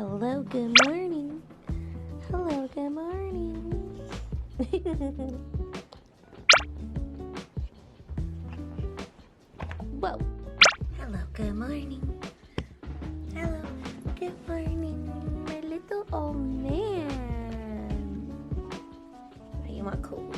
Hello, good morning. Hello, good morning. Whoa. Hello, good morning. Hello, good morning, my little old man. Are you want cool?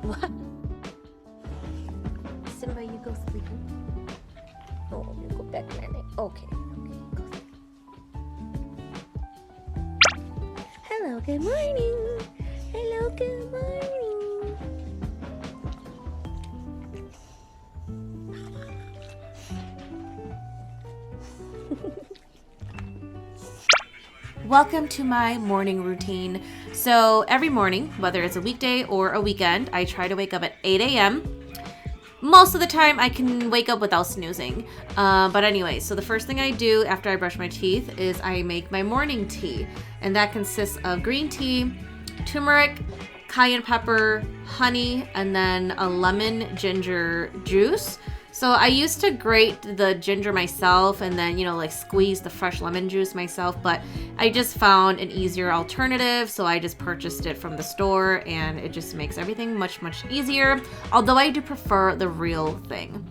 What? Simba, you go sleep. Oh, you go back there. Okay, go sleep. Hello, good morning. Hello, good morning. Welcome to my morning routine. So every morning, whether it's a weekday or a weekend, I try to wake up at 8 a.m. Most of the time I can wake up without snoozing. But anyway, so the first thing I do after I brush my teeth is I make my morning tea. And that consists of green tea, turmeric, cayenne pepper, honey, and then a lemon ginger juice. So I used to grate the ginger myself and then, like squeeze the fresh lemon juice myself, but I just found an easier alternative. So I just purchased it from the store and it just makes everything much, much easier. Although I do prefer the real thing.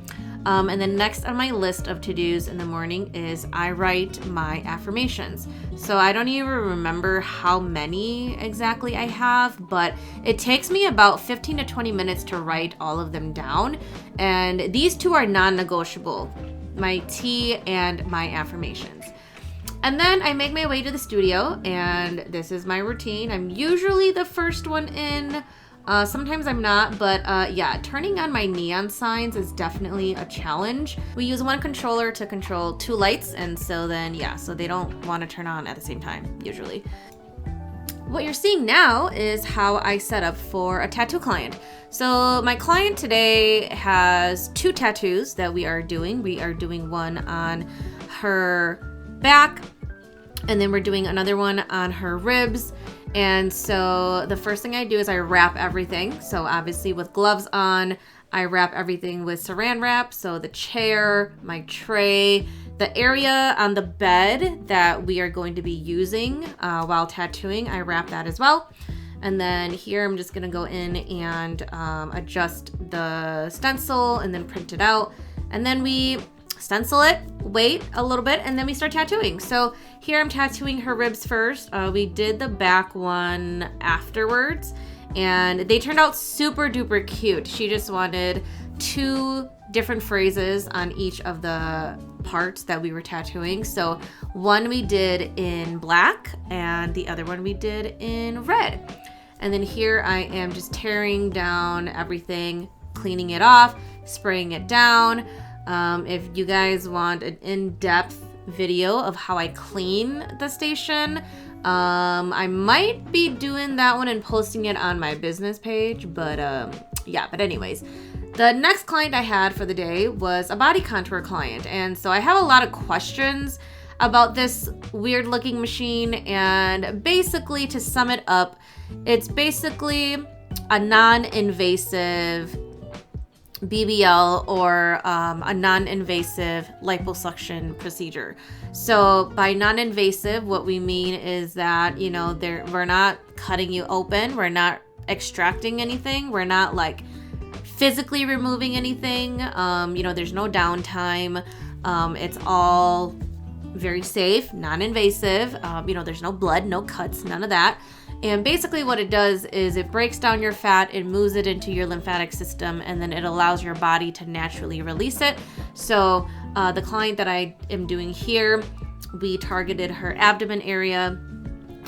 And then next on my list of to-dos in the morning is I write my affirmations. So I don't even remember how many exactly I have, but it takes me about 15 to 20 minutes to write all of them down. And these two are non-negotiable, my tea and my affirmations. And then I make my way to the studio and this is my routine. I'm usually the first one in. Sometimes I'm not, but yeah, turning on my neon signs is definitely a challenge. We use one controller to control two lights, and so then, yeah, so they don't want to turn on at the same time, usually. What you're seeing now is how I set up for a tattoo client. So my client today has two tattoos that we are doing. We are doing one on her back, and then we're doing another one on her ribs. And so the first thing I do is I wrap everything. So obviously with gloves on, I wrap everything with saran wrap. So the chair, my tray, the area on the bed that we are going to be using while tattooing, I wrap that as well. And then here I'm just gonna go in and adjust the stencil and then print it out. And then we stencil it, wait a little bit, and then we start tattooing. So here I'm tattooing her ribs first. We did the back one afterwards, and they turned out super duper cute. She just wanted two different phrases on each of the parts that we were tattooing. So one we did in black, and the other one we did in red. And then here I am just tearing down everything, cleaning it off, spraying it down. If you guys want an in-depth video of how I clean the station, I might be doing that one and posting it on my business page, but yeah, but anyways, the next client I had for the day was a body contour client, and so I have a lot of questions about this weird looking machine, and basically to sum it up, it's basically a non-invasive BBL or a non-invasive liposuction procedure. So by non-invasive, what we mean is that, we're not cutting you open, we're not extracting anything, we're not like physically removing anything, there's no downtime, it's all very safe, non-invasive, there's no blood, no cuts, none of that. And basically what it does is it breaks down your fat, it moves it into your lymphatic system, and then it allows your body to naturally release it. So the client that I am doing here, we targeted her abdomen area.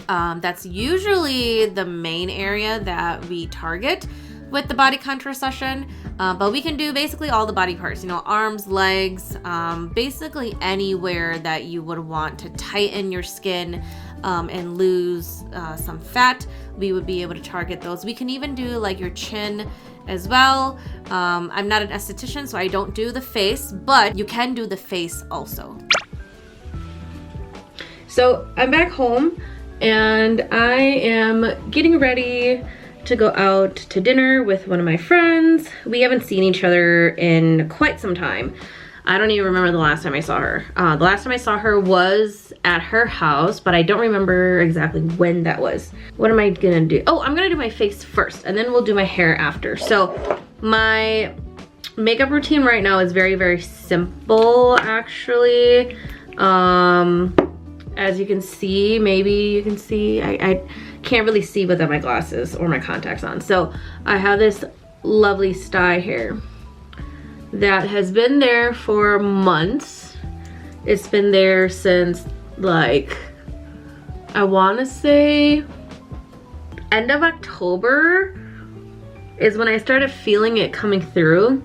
That's usually the main area that we target with the body contour session, but we can do basically all the body parts, arms, legs, basically anywhere that you would want to tighten your skin and lose some fat. We would be able to target those. We can even do like your chin as well. I'm not an esthetician, so I don't do the face, but you can do the face also. So I'm back home and I am getting ready to go out to dinner with one of my friends. We haven't seen each other in quite some time. I don't even remember the last time I saw her. The last time I saw her was at her house, but I don't remember exactly when that was. What am I gonna do? Oh, I'm gonna do my face first, and then we'll do my hair after. So my makeup routine right now is very, very simple, actually. As you can see, maybe you can see, I can't really see without my glasses or my contacts on. So I have this lovely sty hair that has been there for months. It's been there since, like, I want to say end of October is when I started feeling it coming through,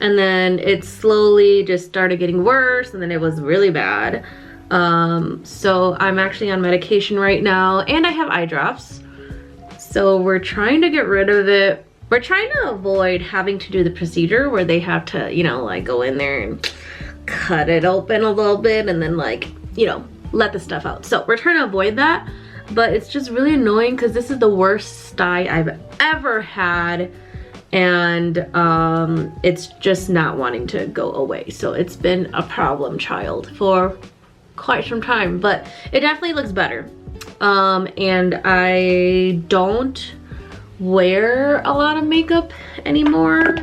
and then it slowly just started getting worse, and then it was really bad. So I'm actually on medication right now, and I have eye drops. So we're trying to get rid of it. We're trying to avoid having to do the procedure where they have to, you know, like go in there and cut it open a little bit and then, like, you know, let the stuff out. So we're trying to avoid that, but it's just really annoying because this is the worst sty I've ever had, and it's just not wanting to go away. So it's been a problem child for quite some time, but it definitely looks better. And I don't wear a lot of makeup anymore.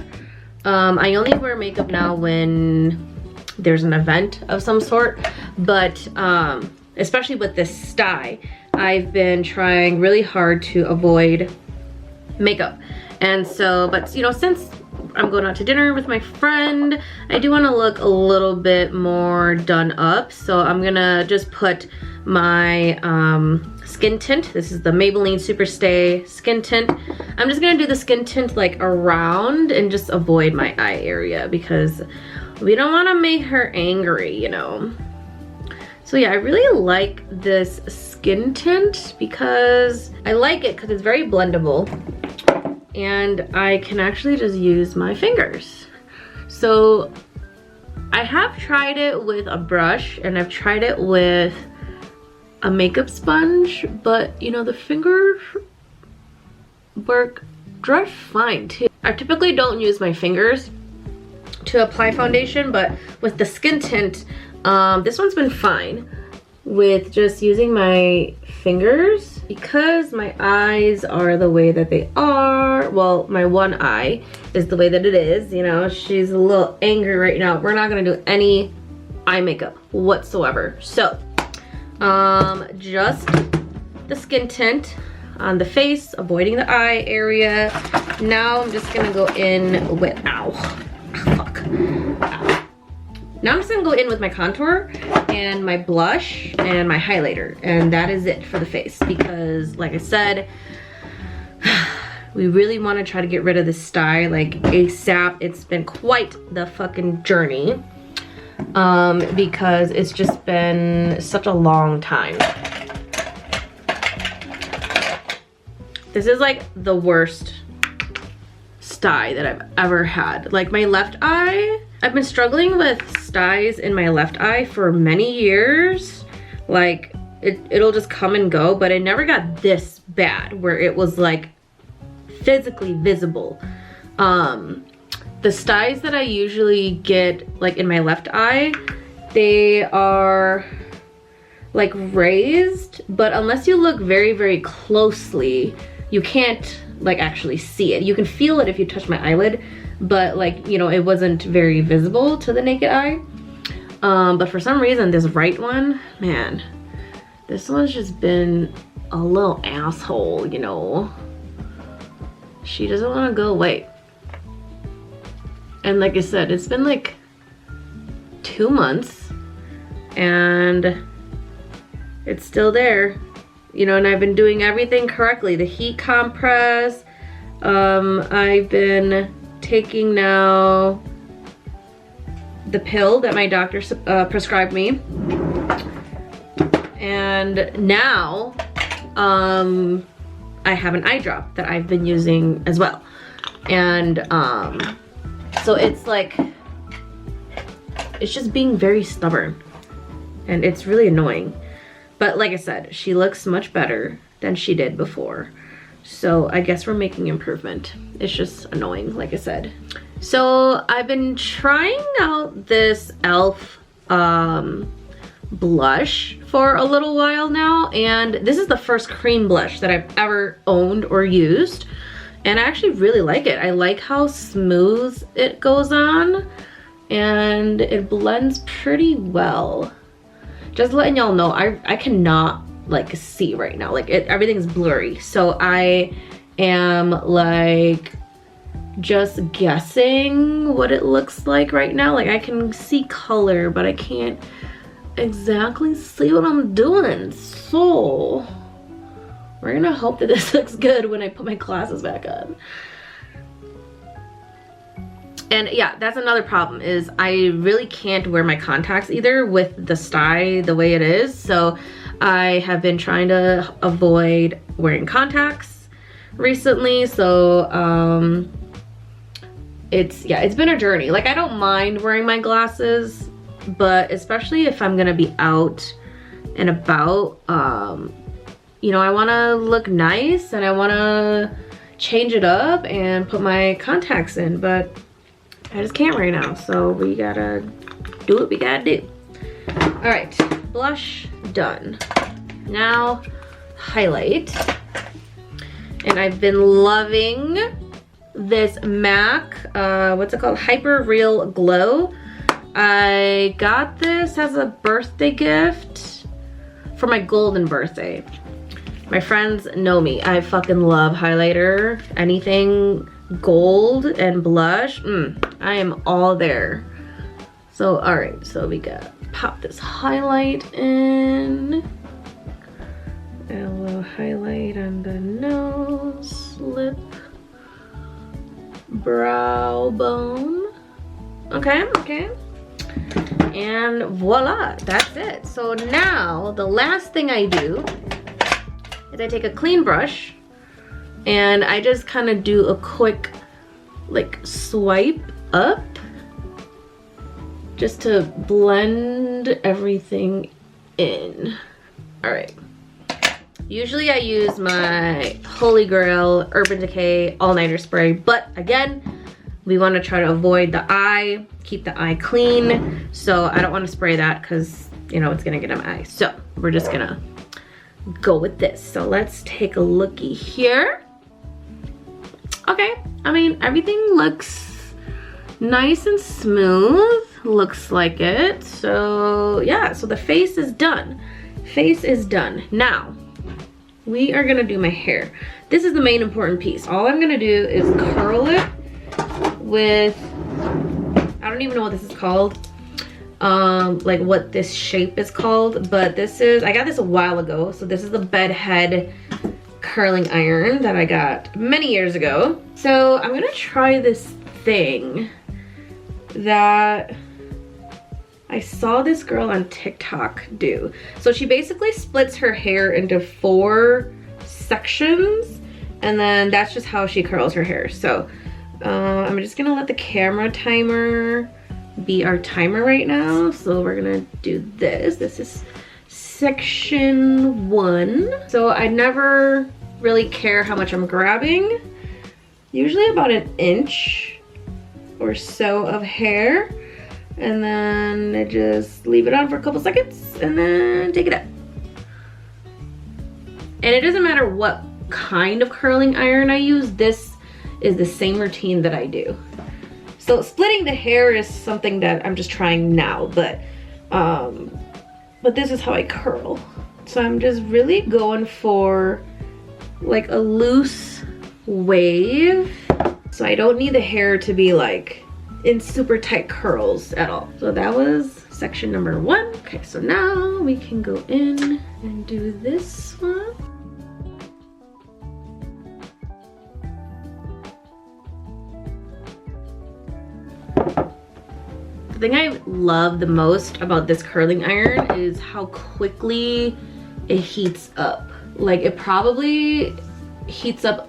I only wear makeup now when there's an event of some sort, but especially with this sty, I've been trying really hard to avoid makeup. And so, but you know, since I'm going out to dinner with my friend, I do want to look a little bit more done up. So I'm gonna just put my skin tint. This is the Maybelline Superstay skin tint. I'm just gonna do the skin tint like around and just avoid my eye area because we don't want to make her angry, you know. So yeah, I really like this skin tint because I like it because it's very blendable, and I can actually just use my fingers. So I have tried it with a brush and I've tried it with a makeup sponge, but you know, the fingers work just fine too. I typically don't use my fingers to apply foundation, but with the skin tint, this one's been fine with just using my fingers because my eyes are the way that they are. Well, my one eye is the way that it is, you know. She's a little angry right now. We're not gonna do any eye makeup whatsoever. So just the skin tint on the face, avoiding the eye area. Now I'm just gonna go in with, ow, fuck, ow. Now I'm just gonna go in with my contour and my blush and my highlighter, and that is it for the face because, like I said, we really want to try to get rid of this sty like ASAP. It's been quite the fucking journey because it's just been such a long time. This is like the worst sty that I've ever had. Like my left eye, I've been struggling with styes in my left eye for many years. Like it'll just come and go, but it never got this bad where it was like physically visible. The styes that I usually get like in my left eye, they are like raised, but unless you look very, very closely, you can't like actually see it. You can feel it if you touch my eyelid, but like, you know, it wasn't very visible to the naked eye. But for some reason, this right one, man, this one's just been a little asshole, you know. She doesn't want to go away. And like I said, it's been like 2 months and it's still there, you know, and I've been doing everything correctly. The heat compress, I've been taking now the pill that my doctor prescribed me, and now I have an eye drop that I've been using as well. And so it's like, it's just being very stubborn and it's really annoying. But like I said, she looks much better than she did before. So I guess we're making improvement. It's just annoying, like I said. So I've been trying out this e.l.f. Blush for a little while now, and this is the first cream blush that I've ever owned or used, and I actually really like it. I like how smooth it goes on, and it blends pretty well. Just letting y'all know, I cannot like see right now, like everything's blurry, so I am like just guessing what it looks like right now. Like I can see color, but I can't exactly see what I'm doing. So we're gonna hope that this looks good when I put my glasses back on. And yeah, that's another problem, is I really can't wear my contacts either with the style the way it is. So I have been trying to avoid wearing contacts recently. So it's been a journey. Like I don't mind wearing my glasses, but especially if I'm gonna be out and about, you know, I wanna look nice and I wanna change it up and put my contacts in, but I just can't right now. So we gotta do what we gotta do. All right, blush done. Now highlight. And I've been loving this MAC, what's it called? Hyper Real Glow. I got this as a birthday gift for my golden birthday. My friends know me. I fucking love highlighter. Anything gold and blush, I am all there. So, all right, so we got pop this highlight in. A little highlight on the nose, lip, brow bone. Okay, okay. And voila, that's it. So now the last thing I do is I take a clean brush and I just kind of do a quick like swipe up just to blend everything in. All right. Usually I use my Holy Grail Urban Decay All-Nighter Spray, but again, we want to try to avoid the eye, keep the eye clean. So I don't want to spray that because, you know, it's gonna get in my eye. So we're just gonna go with this. So let's take a looky here. Okay, I mean, everything looks nice and smooth. Looks like it. So yeah, so the face is done. Face is done. Now, we are gonna do my hair. This is the main important piece. All I'm gonna do is curl it with, I don't even know what this is called, like what this shape is called, but this is, I got this a while ago. So this is the bed head curling iron that I got many years ago. So I'm gonna try this thing that I saw this girl on TikTok do. So she basically splits her hair into 4 sections, and then that's just how she curls her hair. So I'm just gonna let the camera timer be our timer right now. So we're gonna do this. This is section 1. So I never really care how much I'm grabbing. Usually about 1 inch or so of hair. And then I just leave it on for a couple seconds and then take it up. And it doesn't matter what kind of curling iron I use, this is the same routine that I do. So splitting the hair is something that I'm just trying now, but this is how I curl. So I'm just really going for like a loose wave. So I don't need the hair to be like in super tight curls at all. So that was section number 1. Okay, so now we can go in and do this one. The thing I love the most about this curling iron is how quickly it heats up. Like it probably heats up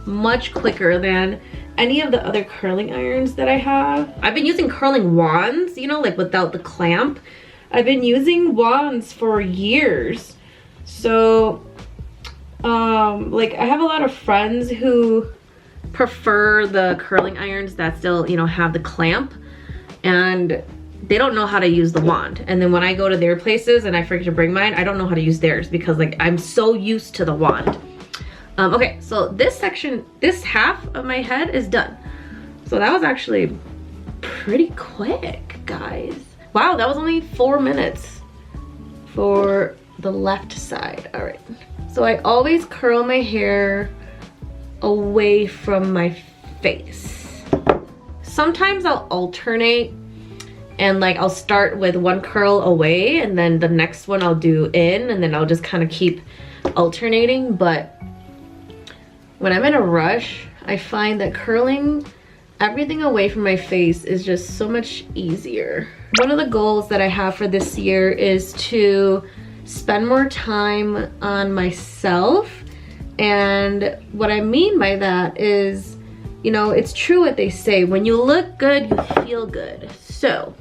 much quicker than any of the other curling irons that I have. I've been using curling wands, you know, like without the clamp. I've been using wands for years. So Like I have a lot of friends who prefer the curling irons that still, you know, have the clamp, and they don't know how to use the wand. And then when I go to their places and I forget to bring mine, I don't know how to use theirs because like I'm so used to the wand. Okay, so this section, this half of my head is done. So that was actually pretty quick, guys. Wow, that was only 4 minutes for the left side. All right, so I always curl my hair away from my face. Sometimes I'll alternate and like I'll start with one curl away and then the next one I'll do in, and then I'll just kind of keep alternating. But when I'm in a rush, I find that curling everything away from my face is just so much easier. One of the goals that I have for this year is to spend more time on myself. And what I mean by that is, you know, it's true what they say, when you look good, you feel good. So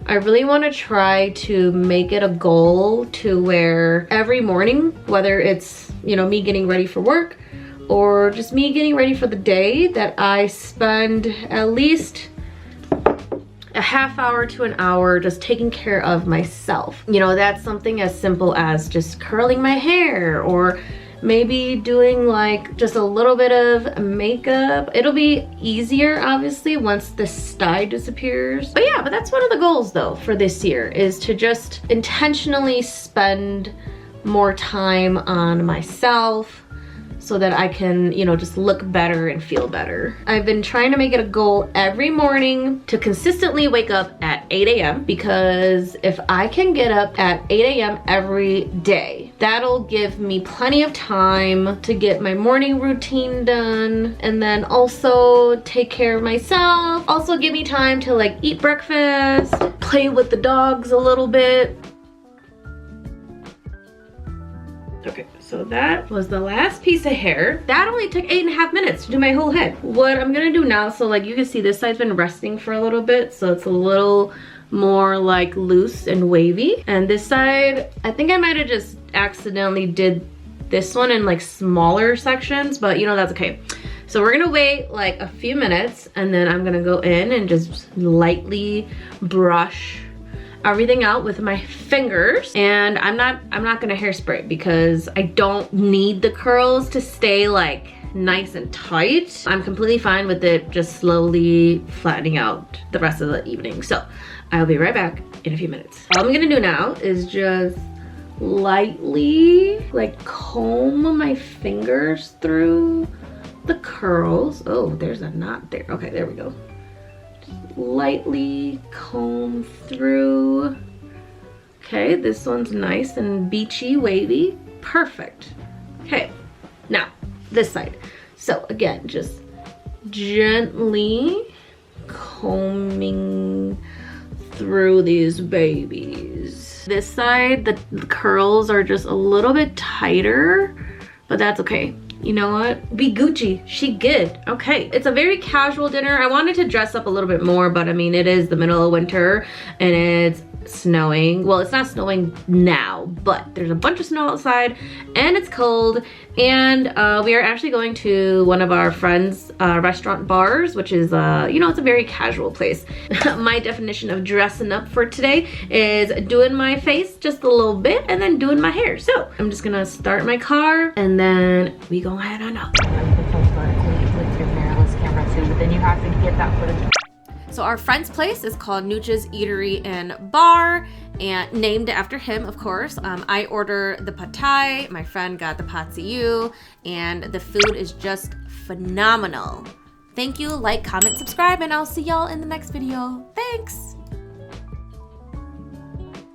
I really want to try to make it a goal to where every morning, whether it's, you know, me getting ready for work or just me getting ready for the day, that I spend at least a half hour to an hour just taking care of myself. You know, that's something as simple as just curling my hair, or maybe doing like just a little bit of makeup. It'll be easier obviously once the sty disappears. But yeah, but that's one of the goals though for this year, is to just intentionally spend more time on myself so that I can, you know, just look better and feel better. I've been trying to make it a goal every morning to consistently wake up at 8 a.m. because if I can get up at 8 a.m. every day, that'll give me plenty of time to get my morning routine done, and then also take care of myself. Also give me time to like eat breakfast, play with the dogs a little bit. Okay, so that was the last piece of hair. That only took 8.5 minutes to do my whole head. What I'm gonna do now, so like you can see this side's been resting for a little bit, so it's a little more like loose and wavy. And this side, I think I might have just accidentally did this one in like smaller sections, but you know, that's okay. So we're gonna wait like a few minutes, and then I'm gonna go in and just lightly brush everything out with my fingers. And I'm not gonna hairspray because I don't need the curls to stay like nice and tight. I'm completely fine with it just slowly flattening out the rest of the evening. So I'll be right back in a few minutes. All I'm gonna do now is just lightly like comb my fingers through the curls. Oh, there's a knot there. Okay, there we go. Lightly comb through. Okay, this one's nice and beachy, wavy. Perfect. Okay, now this side. So again, just gently combing through these babies. This side, the curls are just a little bit tighter, but that's okay. You know what? Be Gucci. She good. Okay. It's a very casual dinner. I wanted to dress up a little bit more, but I mean, it is the middle of winter and it's snowing. Well, it's not snowing now, but there's a bunch of snow outside and it's cold. And we are actually going to one of our friends' restaurant bars, which is, you know, it's a very casual place. My definition of dressing up for today is doing my face just a little bit and then doing my hair. So I'm just gonna start my car and then we go head on up. With your mirrorless camera too, but then you have to get that footage. So our friend's place is called Nooch's Eatery and Bar, and named after him, of course. I order the pad thai, my friend got the pad see ew, and the food is just phenomenal. Thank you, like, comment, subscribe, and I'll see y'all in the next video. Thanks!